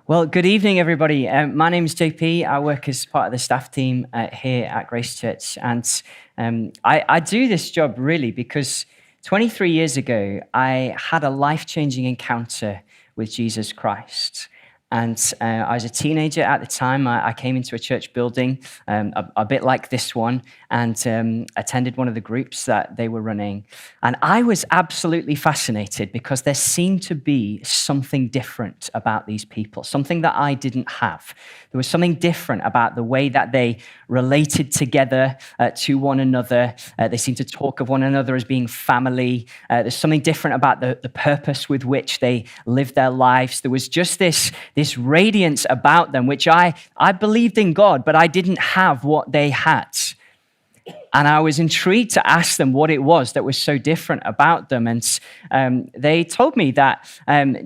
Well, good evening, everybody. My name is JP. I work as part of the staff team here at Grace Church. And I do this job really because 23 years ago, I had a life-changing encounter with Jesus Christ. And I was a teenager at the time. I came into a church building, a bit like this one, and attended one of the groups that they were running. And I was absolutely fascinated because there seemed to be something different about these people, something that I didn't have. There was something different about the way that they related together to one another. They seemed to talk of one another as being family. There's something different about the purpose with which they lived their lives. There was just this radiance about them, which I believed in God, but I didn't have what they had. And I was intrigued to ask them what it was that was so different about them. And they told me that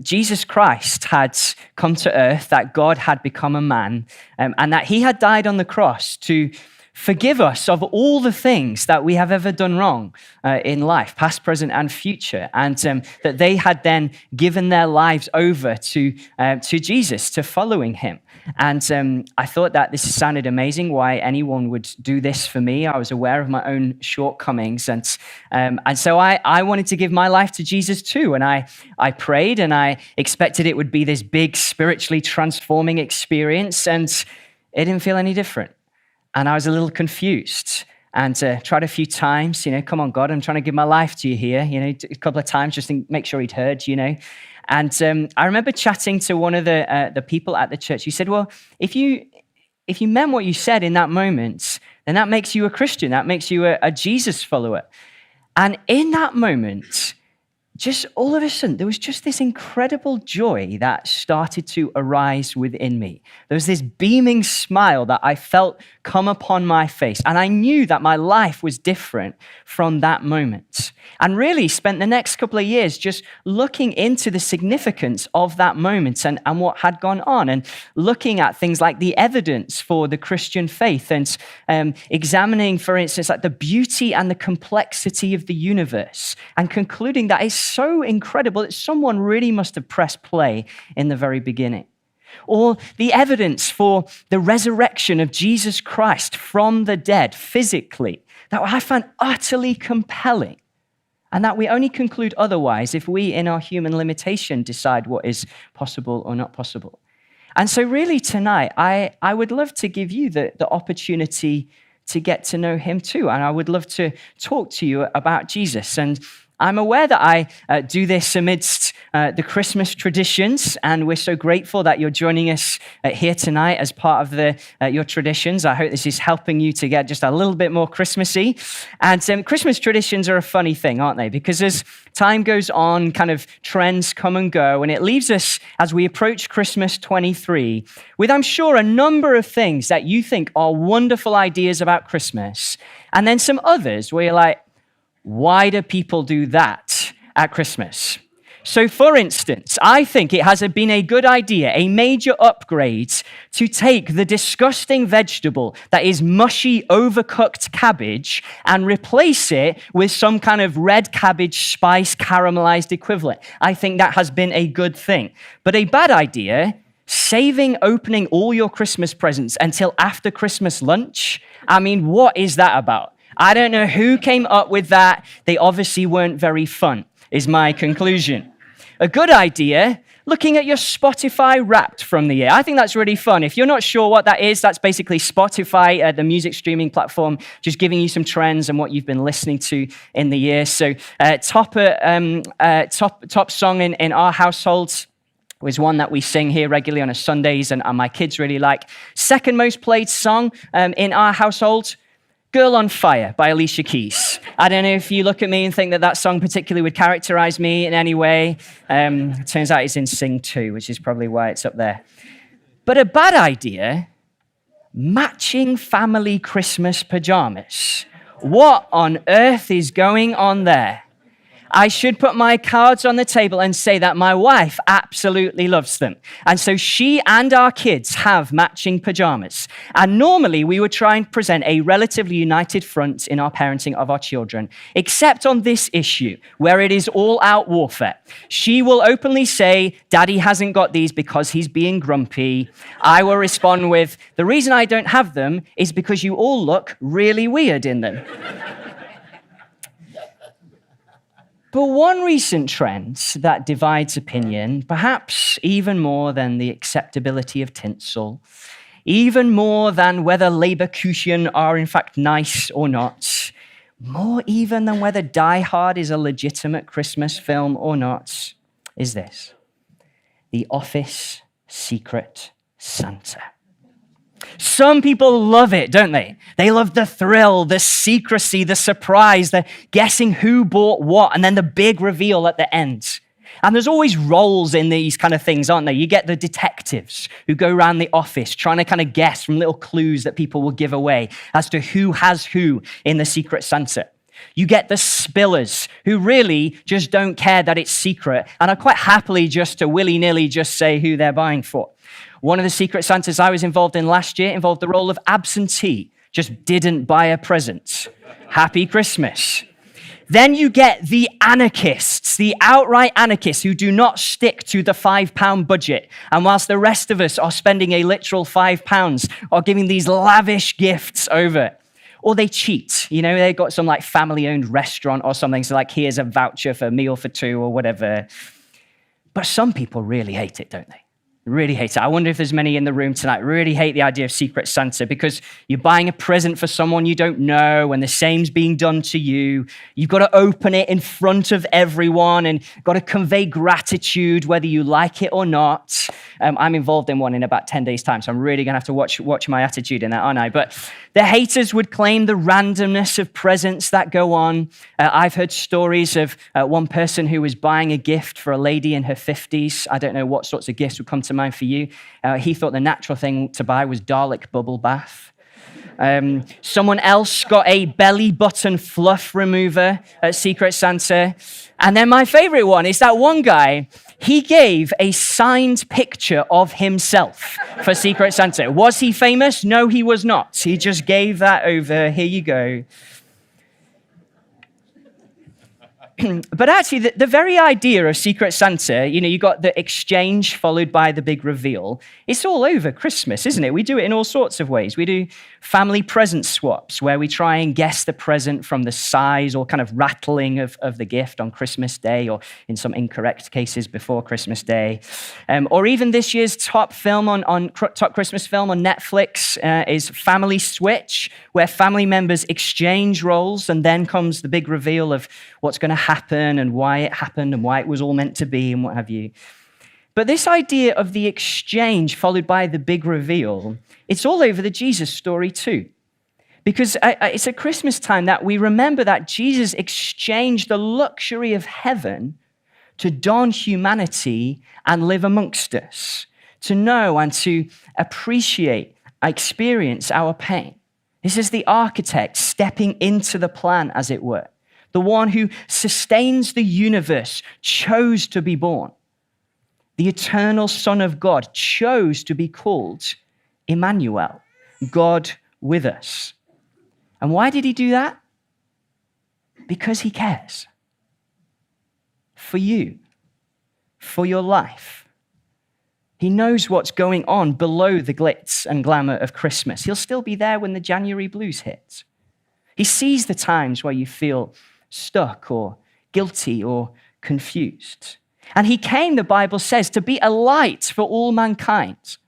Jesus Christ had come to earth, that God had become a man, and that he had died on the cross to forgive us of all the things that we have ever done wrong in life, past, present, and future, and that they had then given their lives over to Jesus, to following him. And I thought that this sounded amazing, why anyone would do this for me. I was aware of my own shortcomings, and so I wanted to give my life to Jesus too, and I prayed, and I expected it would be this big, spiritually transforming experience, and it didn't feel any different. And I was a little confused and tried a few times, come on, God, I'm trying to give my life to you here, a couple of times just to make sure he'd heard, And I remember chatting to one of the people at the church. He said, well, if you meant what you said in that moment, then that makes you a Christian. That makes you a Jesus follower. And in that moment, just all of a sudden, there was just this incredible joy that started to arise within me. There was this beaming smile that I felt come upon my face. And I knew that my life was different from that moment. And really spent the next couple of years just looking into the significance of that moment and what had gone on, and looking at things like the evidence for the Christian faith, and examining, for instance, like the beauty and the complexity of the universe, and concluding that it's so incredible that someone really must have pressed play in the very beginning. Or the evidence for the resurrection of Jesus Christ from the dead physically, that I find utterly compelling, and that we only conclude otherwise if we, in our human limitation, decide what is possible or not possible. And so really tonight, I would love to give you the opportunity to get to know him too, and I would love to talk to you about Jesus. And I'm aware that I do this amidst the Christmas traditions, and we're so grateful that you're joining us here tonight as part of your traditions. I hope this is helping you to get just a little bit more Christmassy. And Christmas traditions are a funny thing, aren't they? Because as time goes on, kind of trends come and go, and it leaves us, as we approach Christmas 23, with, I'm sure, a number of things that you think are wonderful ideas about Christmas, and then some others where you're like, why do people do that at Christmas? So, for instance, I think it has been a good idea, a major upgrade, to take the disgusting vegetable that is mushy, overcooked cabbage and replace it with some kind of red cabbage spice caramelized equivalent. I think that has been a good thing. But a bad idea, saving opening all your Christmas presents until after Christmas lunch. I mean, what is that about? I don't know who came up with that. They obviously weren't very fun, is my conclusion. A good idea, looking at your Spotify Wrapped from the year. I think that's really fun. If you're not sure what that is, that's basically Spotify, the music streaming platform, just giving you some trends and what you've been listening to in the year. So top song in our households was one that we sing here regularly on a Sundays, and my kids really like. Second most played song in our household, Girl on Fire by Alicia Keys. I don't know if you look at me and think that song particularly would characterize me in any way. It turns out it's in Sing 2, which is probably why it's up there. But a bad idea, matching family Christmas pajamas. What on earth is going on there? I should put my cards on the table and say that my wife absolutely loves them. And so she and our kids have matching pajamas. And normally we would try and present a relatively united front in our parenting of our children, except on this issue where it is all out warfare. She will openly say, Daddy hasn't got these because he's being grumpy. I will respond with, the reason I don't have them is because you all look really weird in them. But one recent trend that divides opinion, perhaps even more than the acceptability of tinsel, even more than whether Leberkuchen are in fact nice or not, more even than whether Die Hard is a legitimate Christmas film or not, is this: The Office Secret Santa. Some people love it, don't they? They love the thrill, the secrecy, the surprise, the guessing who bought what, and then the big reveal at the end. And there's always roles in these kind of things, aren't there? You get the detectives who go around the office trying to kind of guess from little clues that people will give away as to who has who in the Secret Santa. You get the spillers who really just don't care that it's secret and are quite happily just to willy-nilly just say who they're buying for. One of the Secret Santas I was involved in last year involved the role of absentee, just didn't buy a present. Happy Christmas. Then you get the anarchists, the outright anarchists who do not stick to the £5 budget. And whilst the rest of us are spending a literal £5 or giving these lavish gifts over, or they cheat, they got some like family-owned restaurant or something, so like here's a voucher for a meal for two or whatever. But some people really hate it, don't they? Really hate it. I wonder if there's many in the room tonight really hate the idea of Secret Santa because you're buying a present for someone you don't know and the same's being done to you. You've got to open it in front of everyone and got to convey gratitude whether you like it or not. I'm involved in one in about 10 days' time, so I'm really going to have to watch my attitude in that, aren't I? But the haters would claim the randomness of presents that go on. I've heard stories of one person who was buying a gift for a lady in her 50s. I don't know what sorts of gifts would come to mind for you. He thought the natural thing to buy was Dalek bubble bath. Someone else got a belly button fluff remover at Secret Santa. And then my favorite one is that one guy, he gave a signed picture of himself for Secret Santa. Was he famous? No, he was not. He just gave that over. Here you go. But actually, the very idea of Secret Santa, you got the exchange followed by the big reveal. It's all over Christmas, isn't it? We do it in all sorts of ways. We do family present swaps where we try and guess the present from the size or kind of rattling of the gift on Christmas Day, or in some incorrect cases before Christmas Day. Or even this year's top Christmas film on Netflix is Family Switch, where family members exchange roles and then comes the big reveal of what's going to happen and why it happened and why it was all meant to be and what have you. But this idea of the exchange followed by the big reveal, it's all over the Jesus story too. Because it's at Christmas time that we remember that Jesus exchanged the luxury of heaven to don humanity and live amongst us, to know and to appreciate, experience our pain. This is the architect stepping into the plan, as it were. The one who sustains the universe chose to be born. The eternal Son of God chose to be called Emmanuel, God with us. And why did he do that? Because he cares. For you, for your life. He knows what's going on below the glitz and glamour of Christmas. He'll still be there when the January blues hit. He sees the times where you feel stuck or guilty or confused. And he came, the Bible says, to be a light for all mankind.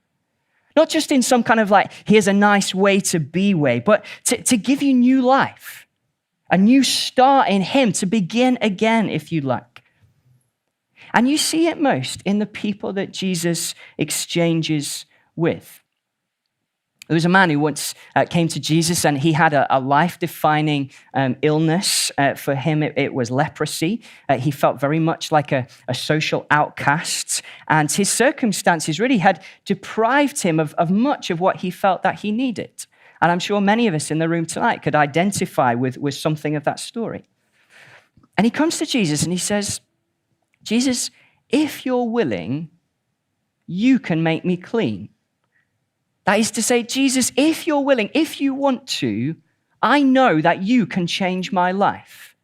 Not just in some kind of like, here's a nice way to be way, but to give you new life, a new start in him, to begin again, if you like. And you see it most in the people that Jesus exchanges with. There was a man who once came to Jesus and he had a life-defining illness. For him, it was leprosy. He felt very much like a social outcast. And his circumstances really had deprived him of much of what he felt that he needed. And I'm sure many of us in the room tonight could identify with something of that story. And he comes to Jesus and he says, Jesus, if you're willing, you can make me clean. That is to say, Jesus, if you're willing, if you want to, I know that you can change my life.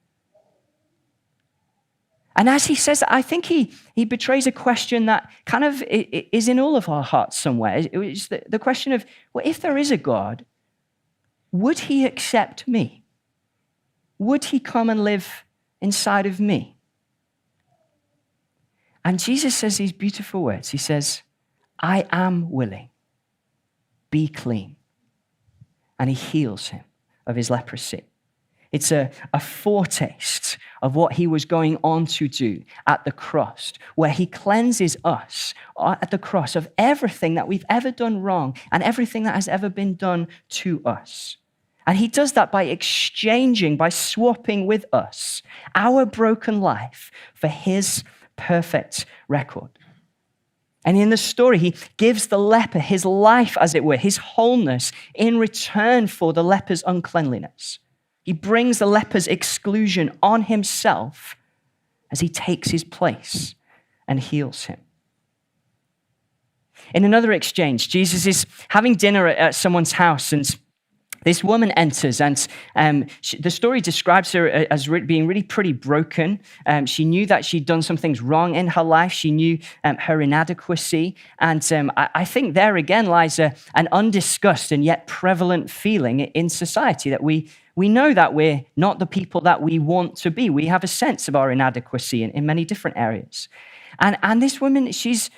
And as he says that, I think he betrays a question that kind of is in all of our hearts somewhere. It's the question of, well, if there is a God, would he accept me? Would he come and live inside of me? And Jesus says these beautiful words. He says, I am willing. Be clean. And he heals him of his leprosy. It's a foretaste of what he was going on to do at the cross, where he cleanses us at the cross of everything that we've ever done wrong and everything that has ever been done to us. And he does that by exchanging, by swapping with us our broken life for his perfect record. And in the story, he gives the leper his life, as it were, his wholeness in return for the leper's uncleanliness. He brings the leper's exclusion on himself as he takes his place and heals him. In another exchange, Jesus is having dinner at someone's house, and this woman enters, and the story describes her as being really pretty broken. She knew that she'd done some things wrong in her life. She knew her inadequacy. And I think there again lies an undiscussed and yet prevalent feeling in society that we know that we're not the people that we want to be. We have a sense of our inadequacy in many different areas. And this woman, she's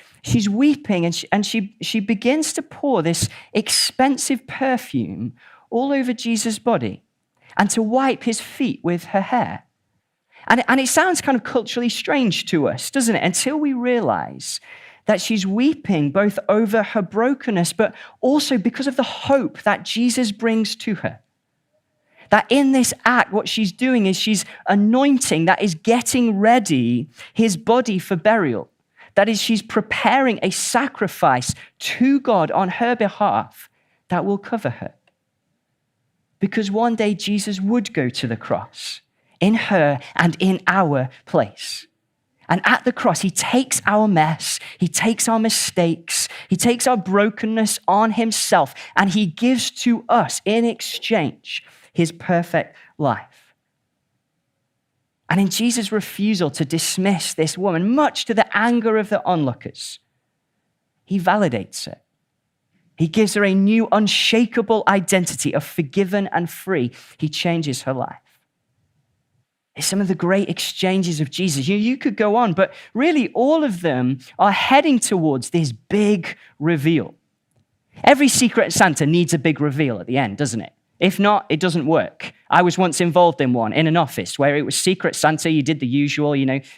weeping, and she begins to pour this expensive perfume all over Jesus' body and to wipe his feet with her hair. And it sounds kind of culturally strange to us, doesn't it? Until we realize that she's weeping both over her brokenness, but also because of the hope that Jesus brings to her. That in this act, what she's doing is she's anointing, that is getting ready his body for burial. That is, she's preparing a sacrifice to God on her behalf that will cover her. Because one day Jesus would go to the cross in her and in our place. And at the cross, he takes our mess, he takes our mistakes, he takes our brokenness on himself, and he gives to us in exchange his perfect life. And in Jesus' refusal to dismiss this woman, much to the anger of the onlookers, he validates it. He gives her a new, unshakable identity of forgiven and free. He changes her life. It's some of the great exchanges of Jesus. You could go on, but really all of them are heading towards this big reveal. Every Secret Santa needs a big reveal at the end, doesn't it? If not, it doesn't work. I was once involved in one in an office where it was Secret Santa. You did the usual,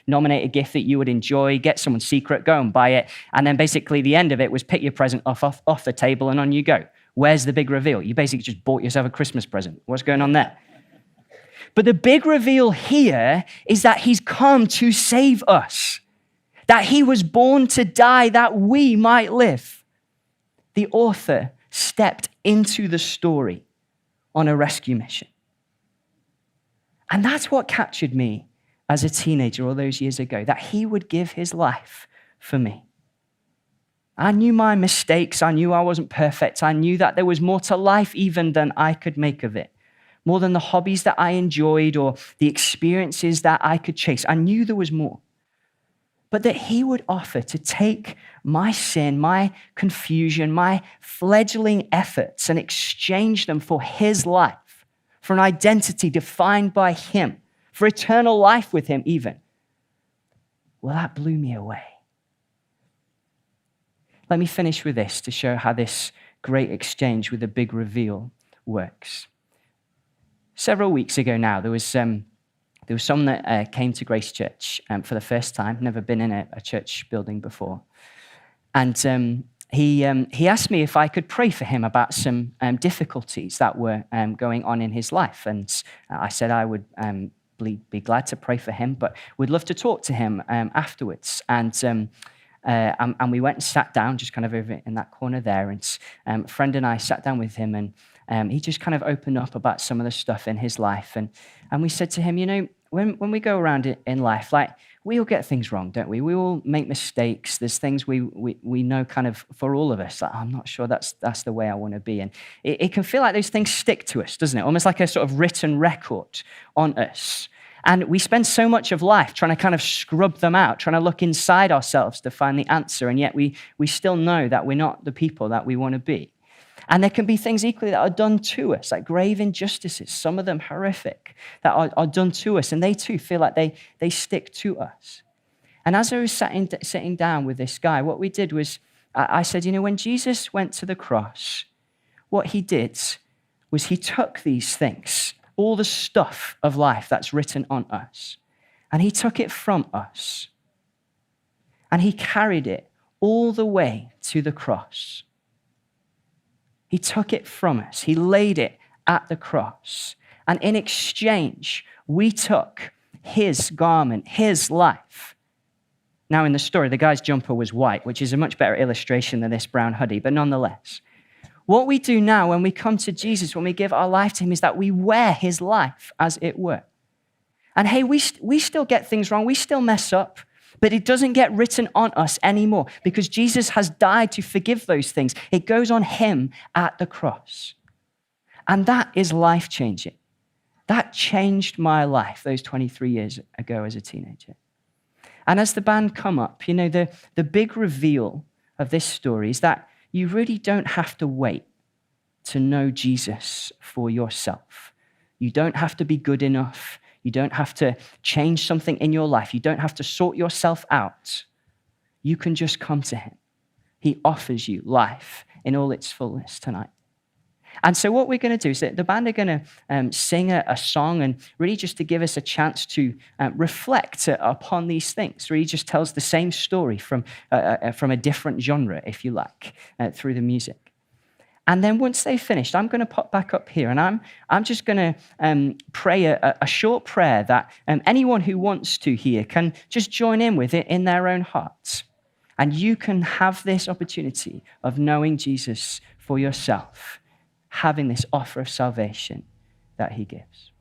nominate a gift that you would enjoy, get someone's secret, go and buy it. And then basically the end of it was pick your present off the table and on you go. Where's the big reveal? You basically just bought yourself a Christmas present. What's going on there? But the big reveal here is that he's come to save us, that he was born to die that we might live. The author stepped into the story on a rescue mission. And that's what captured me as a teenager all those years ago, that he would give his life for me. I knew my mistakes. I knew I wasn't perfect. I knew that there was more to life even than I could make of it, more than the hobbies that I enjoyed or the experiences that I could chase. I knew there was more. But that he would offer to take my sin, my confusion, my fledgling efforts and exchange them for his life, for an identity defined by him, for eternal life with him even. Well, that blew me away. Let me finish with this to show how this great exchange with a big reveal works. Several weeks ago now, there was someone that came to Grace Church for the first time, never been in a church building before. And he asked me if I could pray for him about some difficulties that were going on in his life. And I said I would be glad to pray for him, but would love to talk to him afterwards. And we went and sat down just kind of over in that corner there. And a friend and I sat down with him, and he just kind of opened up about some of the stuff in his life. And we said to him, when we go around in life, like we all get things wrong, don't we? We all make mistakes. There's things we know kind of for all of us, like, I'm not sure that's the way I want to be. And it can feel like those things stick to us, doesn't it? Almost like a sort of written record on us. And we spend so much of life trying to kind of scrub them out, trying to look inside ourselves to find the answer. And yet we still know that we're not the people that we want to be. And there can be things equally that are done to us, like grave injustices, some of them horrific, that are done to us. And they too feel like they stick to us. And as I was sitting down with this guy, what we did was, I said, when Jesus went to the cross, what he did was he took these things, all the stuff of life that's written on us, and he took it from us. And he carried it all the way to the cross. He took it from us. He laid it at the cross. And in exchange, we took his garment, his life. Now, in the story, the guy's jumper was white, which is a much better illustration than this brown hoodie, but nonetheless. What we do now when we come to Jesus, when we give our life to him, is that we wear his life, as it were. And hey, we still get things wrong. We still mess up. But it doesn't get written on us anymore because Jesus has died to forgive those things. It goes on him at the cross. And that is life-changing. That changed my life those 23 years ago as a teenager. And as the band come up, the big reveal of this story is that you really don't have to wait to know Jesus for yourself. You don't have to be good enough. You don't have to change something in your life. You don't have to sort yourself out. You can just come to him. He offers you life in all its fullness tonight. And so what we're going to do is that the band are going to sing a song, and really just to give us a chance to reflect upon these things. Really just tells the same story from a different genre, if you like, through the music. And then once they've finished, I'm going to pop back up here, and I'm just going to pray a short prayer that anyone who wants to here can just join in with it in their own hearts. And you can have this opportunity of knowing Jesus for yourself, having this offer of salvation that he gives.